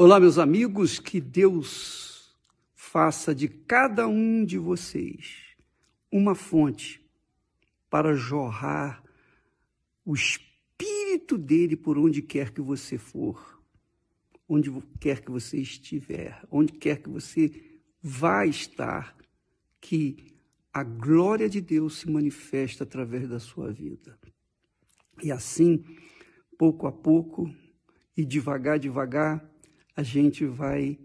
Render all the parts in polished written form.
Olá, meus amigos, que Deus faça de cada um de vocês uma fonte para jorrar o Espírito dele por onde quer que você for, onde quer que você estiver, onde quer que você vá estar, que a glória de Deus se manifesta através da sua vida. E assim, pouco a pouco e devagar, a gente vai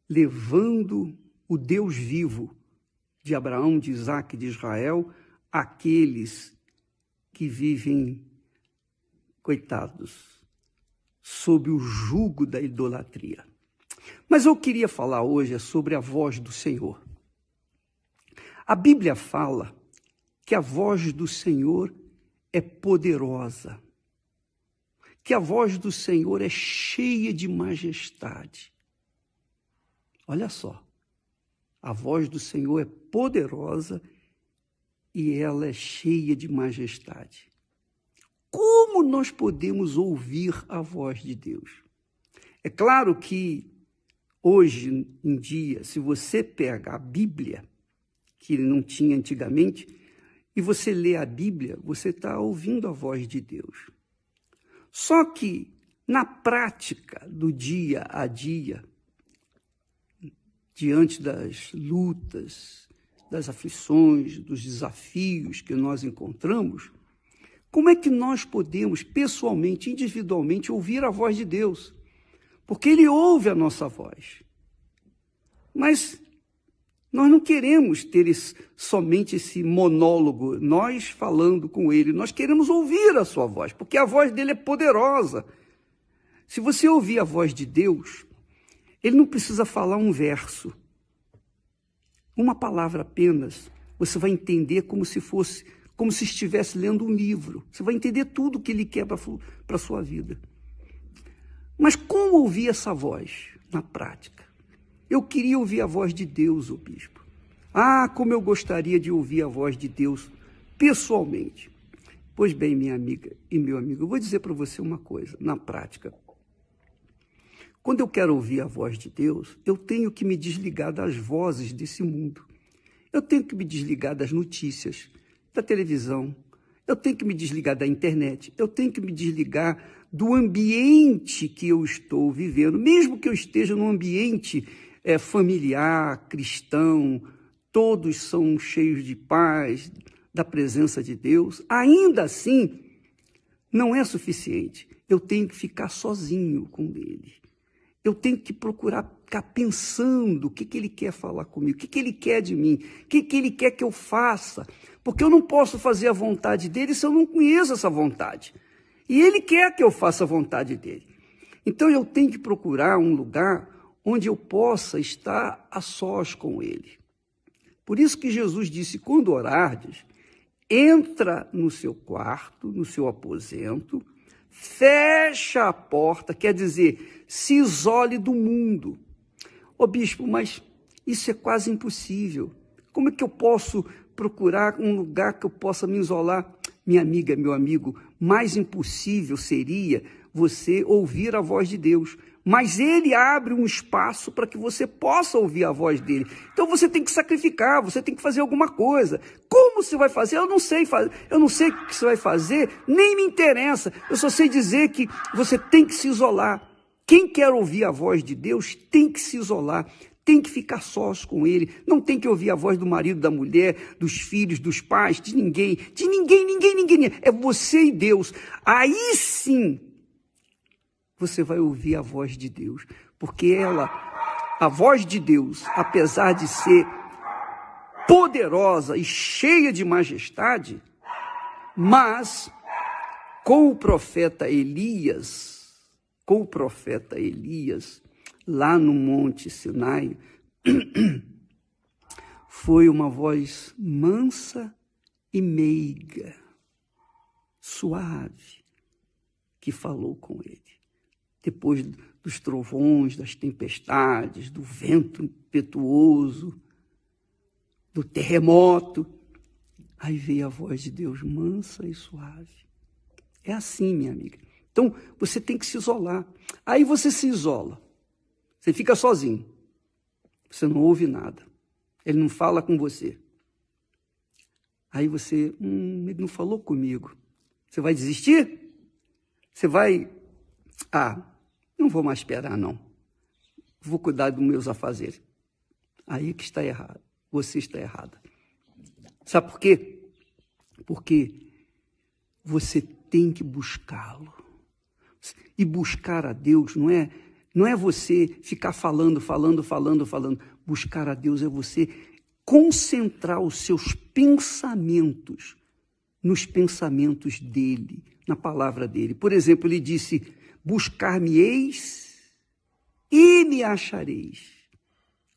levando o Deus vivo de Abraão, de Isaac, de Israel, àqueles que vivem, coitados, sob o jugo da idolatria. Mas eu queria falar hoje sobre a voz do Senhor. A Bíblia fala que a voz do Senhor é poderosa, que a voz do Senhor é cheia de majestade. Olha só, a voz do Senhor é poderosa e ela é cheia de majestade. Como nós podemos ouvir a voz de Deus? É claro que hoje em dia, se você pega a Bíblia, que não tinha antigamente, e você lê a Bíblia, você está ouvindo a voz de Deus. Só que, na prática do dia a dia, diante das lutas, das aflições, dos desafios que nós encontramos, como é que nós podemos, pessoalmente, individualmente, ouvir a voz de Deus? Porque Ele ouve a nossa voz. Mas nós não queremos ter somente esse monólogo, nós falando com Ele. Nós queremos ouvir a sua voz, porque a voz dele é poderosa. Se você ouvir a voz de Deus, Ele não precisa falar um verso. Uma palavra apenas, você vai entender como se estivesse lendo um livro. Você vai entender tudo o que Ele quer para a sua vida. Mas como ouvir essa voz na prática? Eu queria ouvir a voz de Deus, ô bispo. Ah, como eu gostaria de ouvir a voz de Deus pessoalmente. Pois bem, minha amiga e meu amigo, eu vou dizer para você uma coisa, na prática. Quando eu quero ouvir a voz de Deus, eu tenho que me desligar das vozes desse mundo. Eu tenho que me desligar das notícias, da televisão. Eu tenho que me desligar da internet. Eu tenho que me desligar do ambiente que eu estou vivendo, mesmo que eu esteja num ambiente familiar, cristão, todos são cheios de paz, da presença de Deus, ainda assim, não é suficiente. Eu tenho que ficar sozinho com Ele. Eu tenho que procurar ficar pensando o que Ele quer falar comigo, o que Ele quer de mim, o que Ele quer que eu faça, porque eu não posso fazer a vontade dEle se eu não conheço essa vontade. E Ele quer que eu faça a vontade dEle. Então eu tenho que procurar um lugar onde eu possa estar a sós com Ele. Por isso que Jesus disse, quando orardes, entra no seu quarto, no seu aposento, fecha a porta, quer dizer, se isole do mundo. Ô bispo, mas isso é quase impossível. Como é que eu posso procurar um lugar que eu possa me isolar? Minha amiga, meu amigo, mais impossível seria você ouvir a voz de Deus. Mas Ele abre um espaço para que você possa ouvir a voz dEle. Então você tem que sacrificar, você tem que fazer alguma coisa. Como você vai fazer? Eu não sei o que você vai fazer, nem me interessa. Eu só sei dizer que você tem que se isolar. Quem quer ouvir a voz de Deus tem que se isolar, tem que ficar sós com Ele. Não tem que ouvir a voz do marido, da mulher, dos filhos, dos pais, de ninguém. Ninguém. É você e Deus. Aí sim, você vai ouvir a voz de Deus, porque a voz de Deus, apesar de ser poderosa e cheia de majestade, mas com o profeta Elias, lá no Monte Sinai, foi uma voz mansa e meiga, suave, que falou com ele. Depois dos trovões, das tempestades, do vento impetuoso, do terremoto, aí veio a voz de Deus mansa e suave. É assim, minha amiga. Então, você tem que se isolar. Aí você se isola. Você fica sozinho. Você não ouve nada. Ele não fala com você. Aí você, ele não falou comigo. Você vai desistir? Você vai, não vou mais esperar, não. Vou cuidar dos meus afazeres. Aí que está errado. Você está errada. Sabe por quê? Porque você tem que buscá-lo. E buscar a Deus não é você ficar falando. Buscar a Deus é você concentrar os seus pensamentos nos pensamentos dele, na palavra dele. Por exemplo, ele disse, buscar-me-eis e me achareis,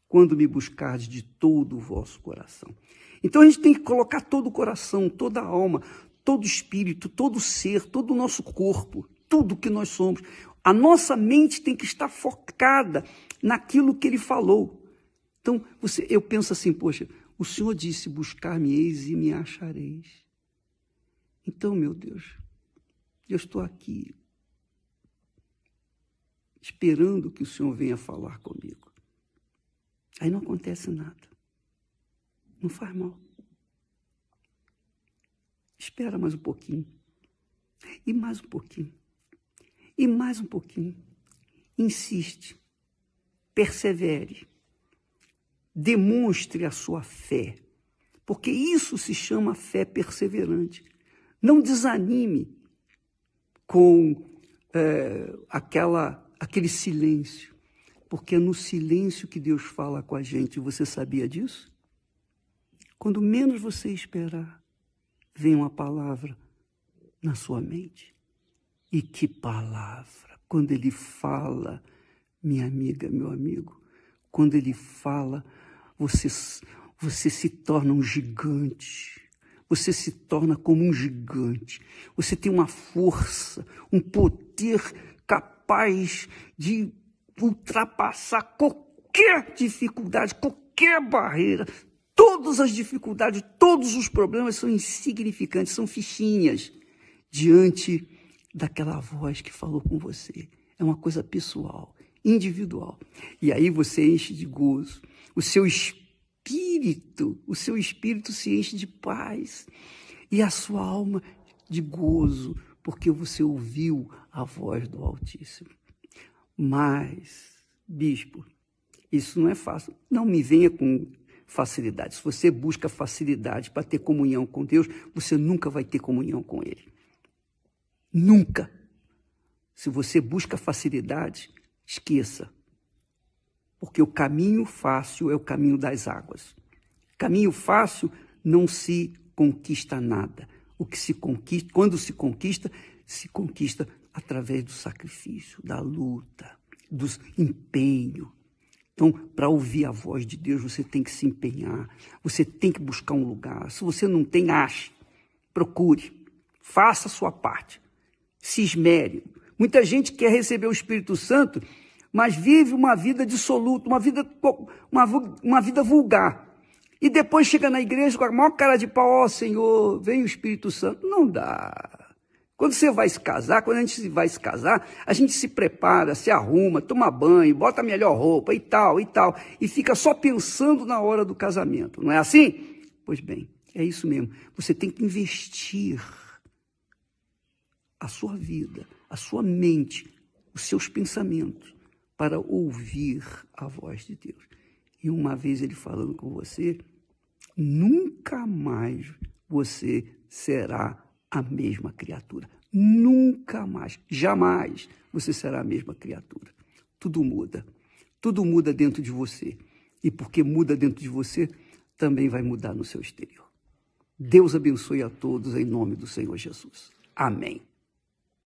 quando me buscardes de todo o vosso coração. Então a gente tem que colocar todo o coração, toda a alma, todo o espírito, todo o ser, todo o nosso corpo, tudo que nós somos. A nossa mente tem que estar focada naquilo que ele falou. Então, eu penso assim, poxa, o Senhor disse, buscar-me-eis e me achareis. Então, meu Deus, eu estou aqui, esperando que o Senhor venha falar comigo. Aí não acontece nada. Não faz mal. Espera mais um pouquinho. E mais um pouquinho. E mais um pouquinho. Insiste. Persevere. Demonstre a sua fé. Porque isso se chama fé perseverante. Não desanime com aquele silêncio. Porque é no silêncio que Deus fala com a gente. Você sabia disso? Quando menos você esperar, vem uma palavra na sua mente. E que palavra! Quando ele fala, minha amiga, meu amigo, quando ele fala, você se torna um gigante. Você se torna como um gigante. Você tem uma força, um poder capaz de ultrapassar qualquer dificuldade, qualquer barreira. Todas as dificuldades, todos os problemas são insignificantes, são fichinhas diante daquela voz que falou com você. É uma coisa pessoal, individual. E aí você enche de gozo. O seu espírito se enche de paz. E a sua alma de gozo, porque você ouviu a voz do Altíssimo. Mas, bispo, isso não é fácil. Não me venha com facilidade. Se você busca facilidade para ter comunhão com Deus, você nunca vai ter comunhão com Ele. Nunca. Se você busca facilidade, esqueça. Porque o caminho fácil é o caminho das águas. Caminho fácil não se conquista nada. O que se conquista, quando se conquista através do sacrifício, da luta, do empenho. Então, para ouvir a voz de Deus, você tem que se empenhar, você tem que buscar um lugar. Se você não tem, ache, procure, faça a sua parte, se esmere. Muita gente quer receber o Espírito Santo, mas vive uma vida dissoluta, uma vida vulgar. E depois chega na igreja com a maior cara de pau, Senhor, vem o Espírito Santo. Não dá. Quando você vai se casar, quando a gente vai se casar, a gente se prepara, se arruma, toma banho, bota a melhor roupa e tal, e fica só pensando na hora do casamento. Não é assim? Pois bem, é isso mesmo. Você tem que investir a sua vida, a sua mente, os seus pensamentos, para ouvir a voz de Deus. E uma vez ele falando com você, nunca mais você será a mesma criatura. Nunca mais, jamais você será a mesma criatura. Tudo muda dentro de você. E porque muda dentro de você, também vai mudar no seu exterior. Deus abençoe a todos em nome do Senhor Jesus. Amém.